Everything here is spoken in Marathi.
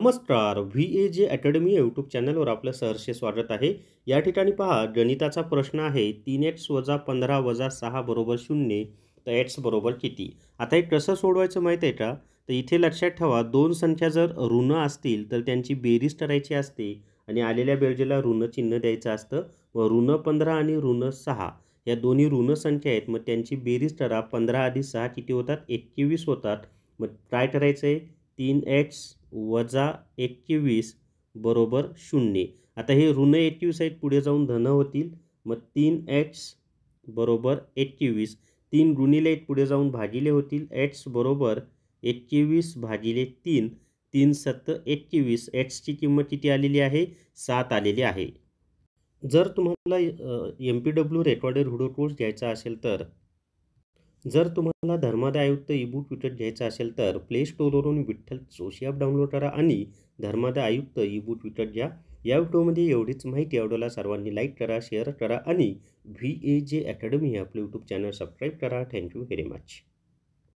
नमस्कार. VAJ अकॅडमी या यूट्यूब चॅनलवर आपलं सहर्ष स्वागत आहे. या ठिकाणी पहा, गणिताचा प्रश्न आहे 3x - 15 - 6 = 0, तर x बरोबर किती? आता हे कसं सोडवायचं माहिती आहे का? तर इथे लक्षात ठेवा, दोन संख्या जर ऋण असतील तर त्यांची बेरीज करायची असते आणि आलेल्या बेरजेला ऋण चिन्ह द्यायचं असतं. व ऋण 15 आणि ऋण 6 या दोन्ही ऋण संख्या आहेत, मग त्यांची बेरीज करा. 15 + 6 किती होतात? 21 होतात. मग काय करायचं आहे? 3x - 21 बरोबर 0. आता हे ऋण 21 आहेत, पुढे जाऊन धन होतील. मग 3x बरोबर 21. 3 गुणिले 1 पुढे जाऊन भागिले होतील. x बरोबर 21/3. 3 × 7 = 21. xची किंमत किती आलेली आहे? 7 आलेली आहे. जर तुम्हाला MPW रेकॉर्डेड व्हिडिओ कोर्स घ्यायचा असेल तर जर तुम्हाला धर्मादाय आयुक्त ई-बुक विकत घ्यायचा असेल तर प्ले स्टोअरवरून विठ्ठल जोशी ॲप डाउनलोड करा आणि धर्मादाय आयुक्त ई-बुक विकत घ्या. या व्हिडिओमध्ये एवढीच माहिती. आवडला सर्वांनी लाईक करा, शेअर करा आणि VAJ अकॅडमी हे आपलं यूट्यूब चॅनल सबस्क्राईब करा. Thank you very much.